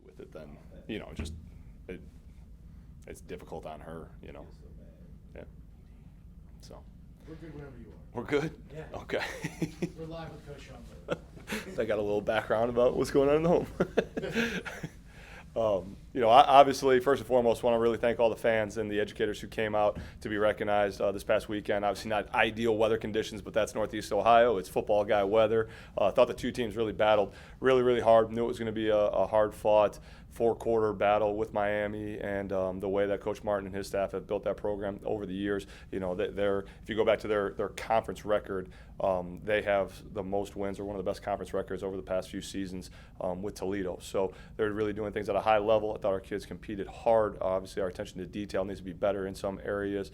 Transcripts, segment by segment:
with it, then just it's difficult on her. Yeah. So. We're good whenever you are. We're good? Yeah. Okay. We're live with Coach Sean Miller. I got a little background about what's going on in the home. Obviously, first and foremost, want to really thank all the fans and the educators who came out to be recognized this past weekend. Obviously, not ideal weather conditions, but that's Northeast Ohio. It's football guy weather. Thought the two teams really battled really, really hard. Knew it was going to be a hard-fought four-quarter battle with Miami, and the way that Coach Martin and his staff have built that program over the years. If you go back to their conference record, they have the most wins, or one of the best conference records over the past few seasons with Toledo. So they're really doing things at a high level. I thought our kids competed hard. Obviously, our attention to detail needs to be better in some areas.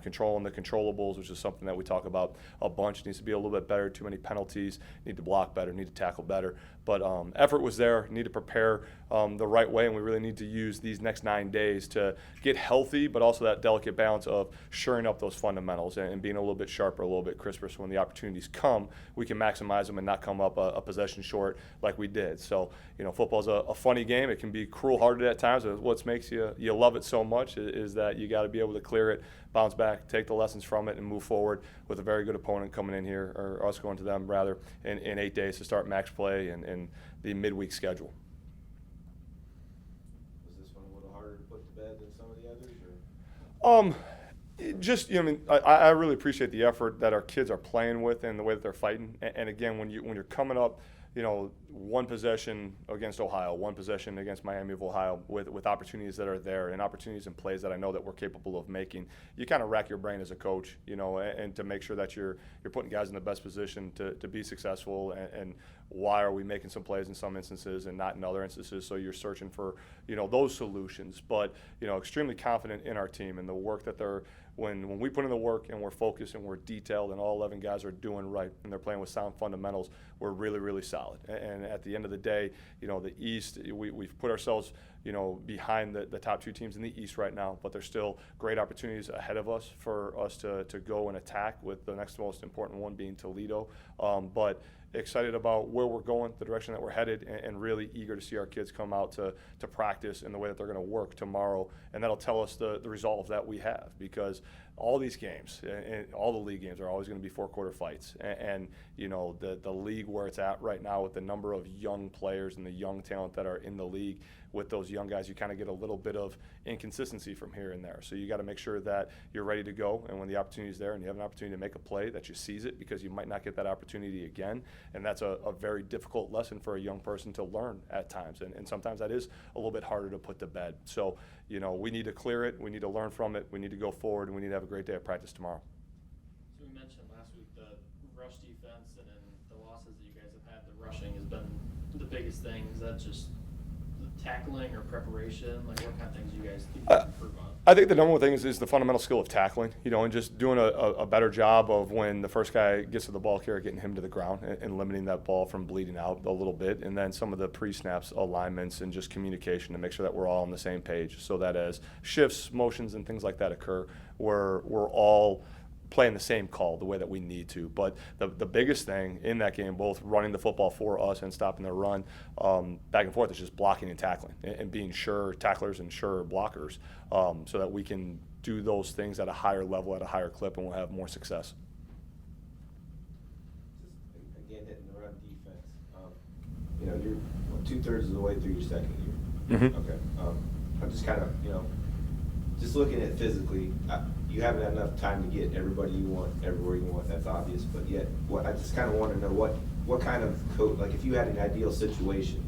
Controlling the controllables, which is something that we talk about a bunch, needs to be a little bit better. Too many penalties. Need to block better. Need to tackle better. But effort was there. Need to prepare the right way, and we really need to use these next 9 days to get healthy, but also that delicate balance of shoring up those fundamentals and being a little bit sharper, a little bit crisper, so when the opportunities come, we can maximize them and not come up a possession short like we did. So, football's a funny game. It can be cruel-hearted at times. What makes you love it so much is that you got to be able to clear it, bounce back, take the lessons from it, and move forward with a very good opponent coming in here, or us going to them rather, in 8 days to start max play and the midweek schedule. Was this one a little harder to put to bed than some of the others? I really appreciate the effort that our kids are playing with and the way that they're fighting. And again, when you're coming up, one possession against Ohio, one possession against Miami of Ohio, with opportunities that are there and opportunities and plays that I know that we're capable of making, you kind of rack your brain as a coach, and to make sure that you're putting guys in the best position to be successful, and why are we making some plays in some instances and not in other instances. So you're searching for those solutions, but extremely confident in our team and the work that they're. When we put in the work and we're focused and we're detailed and all 11 guys are doing right and they're playing with sound fundamentals, we're really, really solid. And at the end of the day, the East, we've put ourselves, behind the top two teams in the East right now, but there's still great opportunities ahead of us for us to go and attack, with the next most important one being Toledo. But excited about where we're going, the direction that we're headed, and really eager to see our kids come out to practice in the way that they're going to work tomorrow, and that'll tell us the resolve that we have, because all these games and all the league games are always going to be four-quarter fights, and the league where it's at right now, with the number of young players and the young talent that are in the league, with those young guys, you kind of get a little bit of inconsistency from here and there. So you got to make sure that you're ready to go, and when the opportunity is there and you have an opportunity to make a play, that you seize it, because you might not get that opportunity again. And that's a very difficult lesson for a young person to learn at times, and sometimes that is a little bit harder to put to bed. So we need to clear it, we need to learn from it, we need to go forward, and we need to have a great day of practice tomorrow. So we mentioned last week the rush defense, and then the losses that you guys have had, the rushing has been the biggest thing. Is that just tackling or preparation? Like, what kind of things you guys think you can improve on? I think the number one thing is the fundamental skill of tackling, and just doing a better job of, when the first guy gets to the ball carrier, getting him to the ground and limiting that ball from bleeding out a little bit. And then some of the pre-snaps alignments and just communication to make sure that we're all on the same page, so that as shifts, motions, and things like that occur, we're all playing the same call the way that we need to. But the biggest thing in that game, both running the football for us and stopping the run back and forth, is just blocking and tackling, and being sure tacklers and sure blockers, so that we can do those things at a higher level, at a higher clip, and we'll have more success. Just again, hitting the run defense. You're 2/3 of the way through your second year. Mm-hmm. Okay. I'm just kind of, just looking at physically, you haven't had enough time to get everybody you want, everywhere you want. That's obvious. But yet, I just kind of want to know what kind of coach, like if you had an ideal situation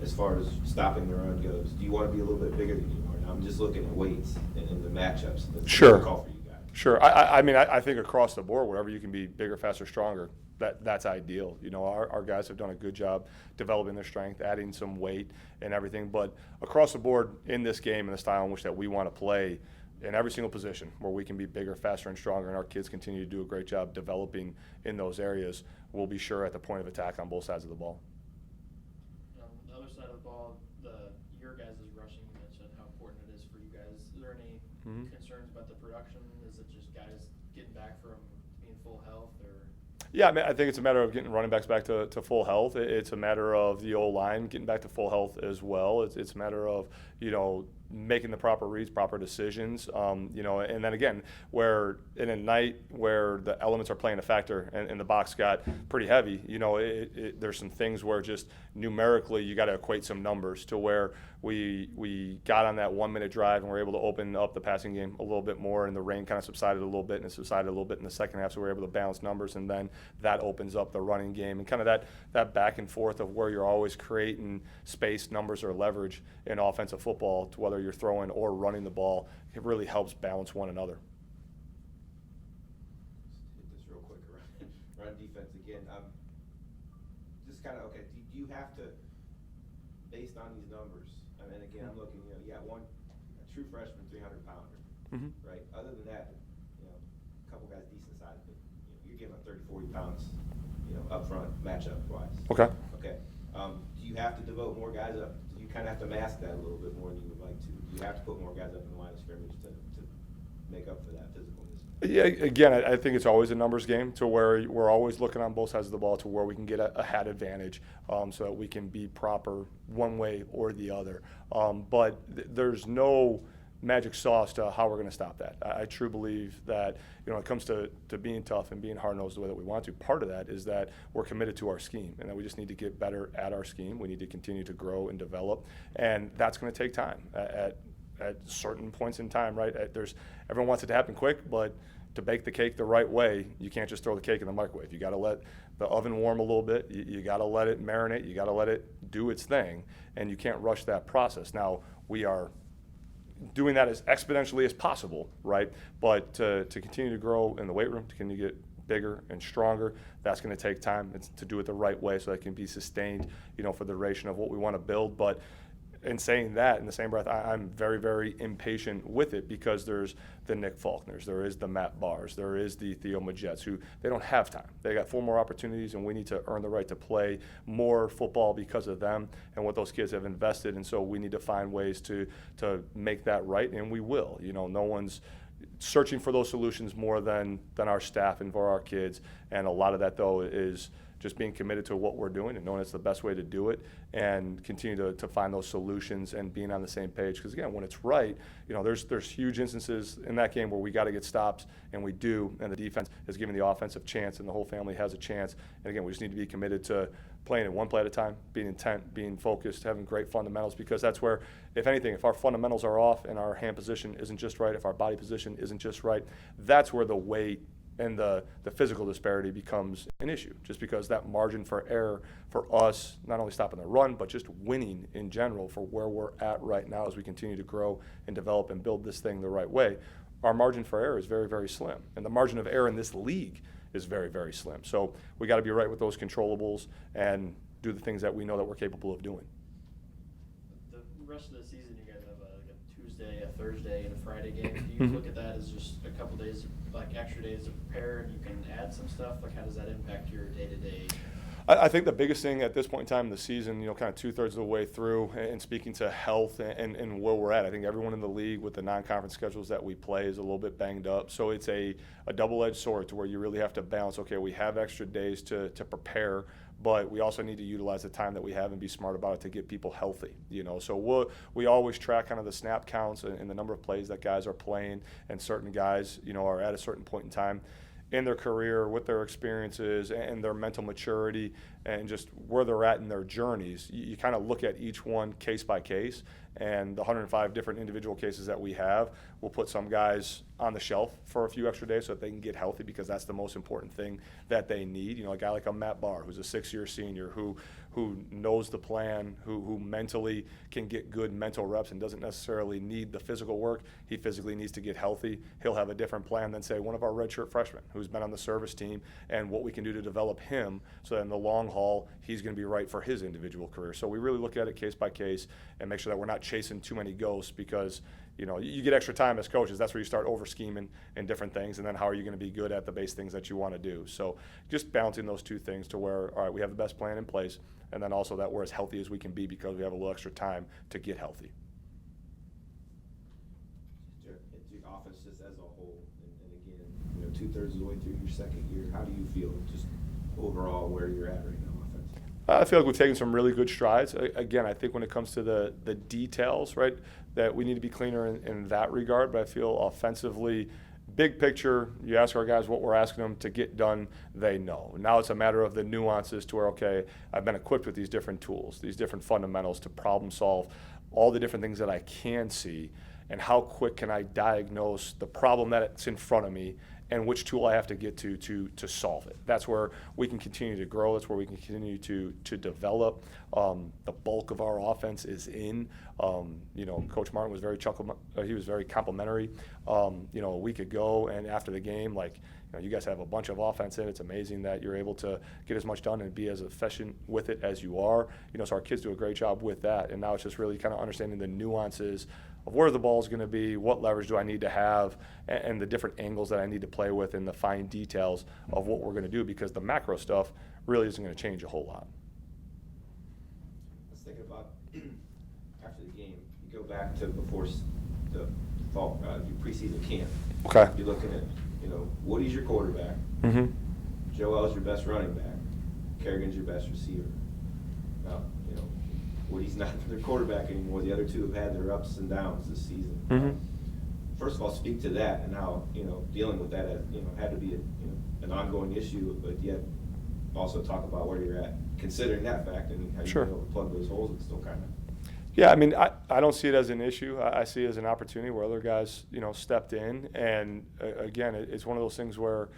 as far as stopping the run goes, do you want to be a little bit bigger than you are? And I'm just looking at weights and the matchups. That's Sure. a call for you guys. Sure. I think across the board, wherever you can be bigger, faster, stronger, that's ideal. Our guys have done a good job developing their strength, adding some weight and everything. But across the board in this game and the style in which that we want to play, in every single position where we can be bigger, faster, and stronger, and our kids continue to do a great job developing in those areas, we'll be sure at the point of attack on both sides of the ball. On the other side of the ball, your guys' rushing, you mentioned how important it is for you guys. Is there any concerns about the production? Is it just guys getting back from being full health, or? Yeah, I mean, I think it's a matter of getting running backs back to full health. It's a matter of the O-line getting back to full health as well. It's a matter of, making the proper reads, proper decisions, and then again, where in a night where the elements are playing a factor and the box got pretty heavy, there's some things where just numerically you got to equate some numbers to where we got on that 1 minute drive and we're able to open up the passing game a little bit more, and the rain kind of subsided a little bit, and it subsided a little bit in the second half, so we're able to balance numbers, and then that opens up the running game and kind of that back and forth of where you're always creating space, numbers, or leverage in offensive football, to whether you're throwing or running the ball. It really helps balance one another. Hit this real quick, run defense again. Just kind of, okay, do you have to, based on these numbers, and again, I'm looking, a true freshman, 300-pounder, Mm-hmm. right? Other than that, a couple guys decent size, but you're giving up 30, 40 pounds, up front, matchup-wise. Okay. Okay. Do you have to devote more guys up? Do you kind of have to mask that a little bit more than you would like to? Do you have to put more guys up in the line of scrimmage to make up for that physicalness? Yeah, again, I think it's always a numbers game, to where we're always looking on both sides of the ball to where we can get a hat advantage, so that we can be proper one way or the other. But there's no magic sauce to how we're going to stop that. I truly believe that, when it comes to being tough and being hard-nosed the way that we want to, part of that is that we're committed to our scheme, and that we just need to get better at our scheme. We need to continue to grow and develop, and that's going to take time at certain points in time, right? Everyone wants it to happen quick, but to bake the cake the right way, you can't just throw the cake in the microwave. You got to let the oven warm a little bit. You got to let it marinate. You got to let it do its thing, and you can't rush that process. Now, we are doing that as exponentially as possible, right? But to continue to grow in the weight room, to continue to get bigger and stronger, that's going to take time. It's to do it the right way so that it can be sustained, for the duration of what we want to build. But in saying that, in the same breath, I'm very, very impatient with it, because there's the Nick Faulkners, there is the Matt Barrs, there is the Theo Majets, who they don't have time. They got 4 more opportunities, and we need to earn the right to play more football because of them and what those kids have invested. And so we need to find ways to make that right, and we will. No one's searching for those solutions more than our staff and for our kids. And a lot of that, though, is just being committed to what we're doing and knowing it's the best way to do it, and continue to find those solutions and being on the same page. Because again, when it's right, there's huge instances in that game where we got to get stops, and we do, and the defense is giving the offense a chance, and the whole family has a chance. And again, we just need to be committed to playing it one play at a time, being intent, being focused, having great fundamentals, because that's where, if anything, if our fundamentals are off and our hand position isn't just right, if our body position isn't just right, that's where the weight and the physical disparity becomes an issue, just because that margin for error for us, not only stopping the run, but just winning in general for where we're at right now as we continue to grow and develop and build this thing the right way, our margin for error is very, very slim. And the margin of error in this league is very, very slim. So we got to be right with those controllables and do the things that we know that we're capable of doing. The rest of the season, you guys have a Tuesday, a Thursday, and a Friday game. Do you look at that as just a couple days, like extra days to prepare, and you can add some stuff? Like, how does that impact your day-to-day? I think the biggest thing at this point in time in the season, kind of 2/3 of the way through, and speaking to health and where we're at, I think everyone in the league with the non-conference schedules that we play is a little bit banged up. So it's a double-edged sword, to where you really have to balance, okay, we have extra days to prepare, but we also need to utilize the time that we have and be smart about it to get people healthy. So we always track kind of the snap counts and the number of plays that guys are playing, and certain guys, are at a certain point in time in their career, with their experiences and their mental maturity and just where they're at in their journeys. You kind of look at each one case by case, and the 105 different individual cases that we have, we'll put some guys on the shelf for a few extra days so that they can get healthy, because that's the most important thing that they need. A guy like a Matt Barr, who's a 6-year senior, who knows the plan, who mentally can get good mental reps and doesn't necessarily need the physical work. He physically needs to get healthy. He'll have a different plan than, say, one of our redshirt freshmen who's been on the service team, and what we can do to develop him so that in the long haul, he's going to be right for his individual career. So we really look at it case by case and make sure that we're not chasing too many ghosts, because you get extra time as coaches. That's where you start over scheming and different things, and then how are you going to be good at the base things that you want to do? So just balancing those two things to where, all right, we have the best plan in place, and then also that we're as healthy as we can be because we have a little extra time to get healthy. Your offense just as a whole, and again, 2/3 of the way through your second year. How do you feel just overall where you're at right now offensively? I feel like we've taken some really good strides. Again, I think when it comes to the details, right, that we need to be cleaner in that regard. But I feel offensively, big picture, you ask our guys what we're asking them to get done, they know. Now it's a matter of the nuances to where, okay, I've been equipped with these different tools, these different fundamentals to problem solve all the different things that I can see, and how quick can I diagnose the problem that's in front of me and which tool I have to get to solve it. That's where we can continue to grow. That's where we can continue to develop. The bulk of our offense is in. Coach Martin was very complimentary. A week ago and after the game, you guys have a bunch of offense in. It's amazing that you're able to get as much done and be as efficient with it as you are. So our kids do a great job with that. And now it's just really kind of understanding the nuances of where the ball is going to be, what leverage do I need to have, and the different angles that I need to play with, and the fine details of what we're going to do, because the macro stuff really isn't going to change a whole lot. I was thinking about after the game, you go back to before the fall, your preseason camp. Okay. You're looking at, Woody's your quarterback. Mm-hmm. Joel's your best running back. Kerrigan's your best receiver. Now, Woody's not their quarterback anymore. The other two have had their ups and downs this season. Mm-hmm. First of all, speak to that and how, dealing with that, had to be an ongoing issue, but yet also talk about where you're at, considering that fact, and how Sure. you're able to plug those holes and still kind of. Yeah, I don't see it as an issue. I see it as an opportunity where other guys, stepped in. And again, it's one of those things where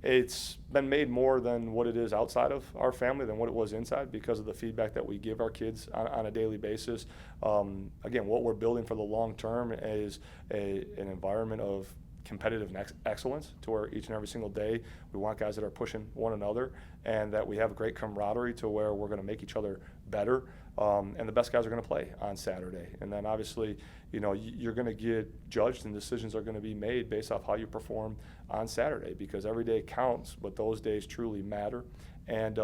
it's been made more than what it is outside of our family than what it was inside, because of the feedback that we give our kids on a daily basis. Again, what we're building for the long term is an environment of competitive excellence, to where each and every single day we want guys that are pushing one another, and that we have great camaraderie to where we're going to make each other better. And the best guys are going to play on Saturday. And then obviously, you're going to get judged, and decisions are going to be made based off how you perform on Saturday, because every day counts, but those days truly matter. And,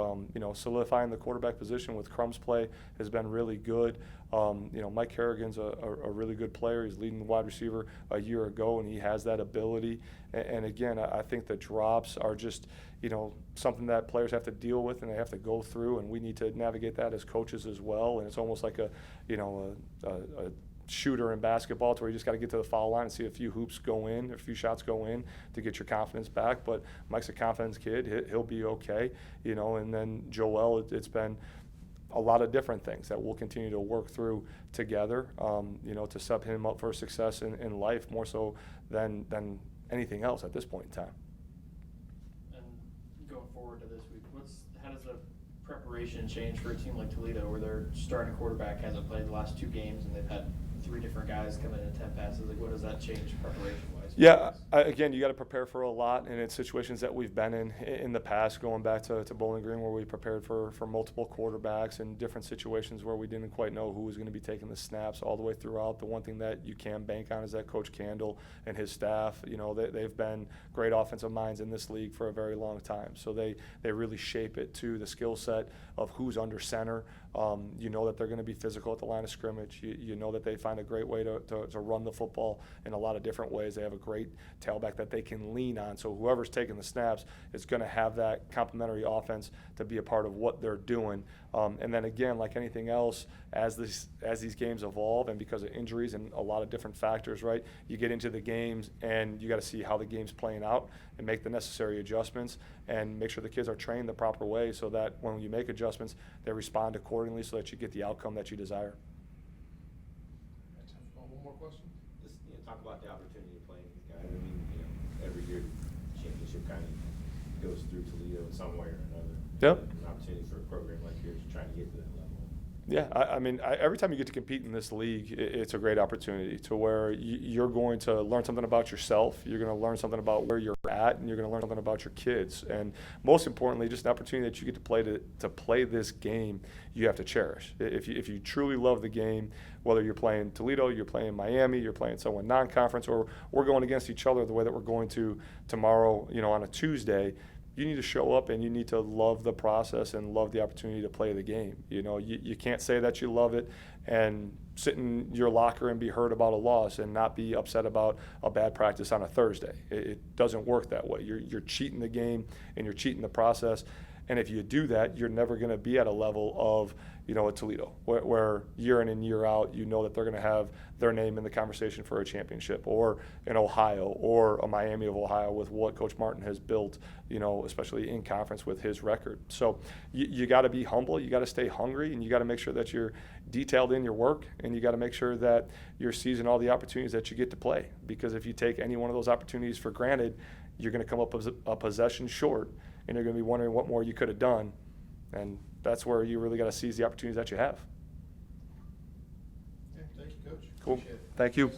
solidifying the quarterback position with Crum's play has been really good. Mike Kerrigan's a really good player. He's leading the wide receiver a year ago, and he has that ability. And again, I think the drops are just, something that players have to deal with and they have to go through, and we need to navigate that as coaches as well. And it's almost like a shooter in basketball, to where you just got to get to the foul line and see a few hoops go in, a few shots go in to get your confidence back. But Mike's a confidence kid. He'll be okay, and then Joel, it's been a lot of different things that we'll continue to work through together, to set him up for success in life, more so than anything else at this point in time. And going forward to this week, how does the preparation change for a team like Toledo, where their starting quarterback hasn't played the last 2 games and they've had 3 different guys come in and attempt passes? What does that change preparation-wise? Yeah, again, you got to prepare for a lot, and it's situations that we've been in the past, going back to Bowling Green, where we prepared for multiple quarterbacks, and different situations where we didn't quite know who was going to be taking the snaps all the way throughout. The one thing that you can bank on is that Coach Candle and his staff, they've been great offensive minds in this league for a very long time. So they really shape it to the skill set of who's under center. That they're going to be physical at the line of scrimmage. You know that they find a great way to run the football in a lot of different ways. They have a great tailback that they can lean on. So whoever's taking the snaps is going to have that complementary offense to be a part of what they're doing. And then again, like anything else, as these games evolve, and because of injuries and a lot of different factors, right, you get into the games and you got to see how the game's playing out and make the necessary adjustments and make sure the kids are trained the proper way, so that when you make adjustments, they respond accordingly, so that you get the outcome that you desire. One more question? Just talk about the opportunity of playing these guys. Every year the championship kind of goes through Toledo in some way or another. Yep. An opportunity for a program like yours to try to get to that level. Yeah, every time you get to compete in this league, it's a great opportunity, to where you're going to learn something about yourself, you're going to learn something about where you're at, and you're going to learn something about your kids. And most importantly, just an opportunity that you get to play this game you have to cherish. If you truly love the game, whether you're playing Toledo, you're playing Miami, you're playing someone non-conference, or we're going against each other the way that we're going to tomorrow, on a Tuesday, you need to show up and you need to love the process and love the opportunity to play the game. You can't say that you love it and sit in your locker and be hurt about a loss and not be upset about a bad practice on a Thursday. It doesn't work that way. You're cheating the game and you're cheating the process. And if you do that, you're never going to be at a level of, a Toledo, where year in and year out, you know that they're going to have their name in the conversation for a championship, or in Ohio, or a Miami of Ohio with what Coach Martin has built, especially in conference with his record. So you got to be humble, you got to stay hungry, and you got to make sure that you're detailed in your work, and you got to make sure that you're seizing all the opportunities that you get to play. Because if you take any one of those opportunities for granted, you're going to come up a possession short, and you're going to be wondering what more you could have done. And that's where you really got to seize the opportunities that you have. Yeah, thank you, Coach. Cool. Appreciate it. Thank you.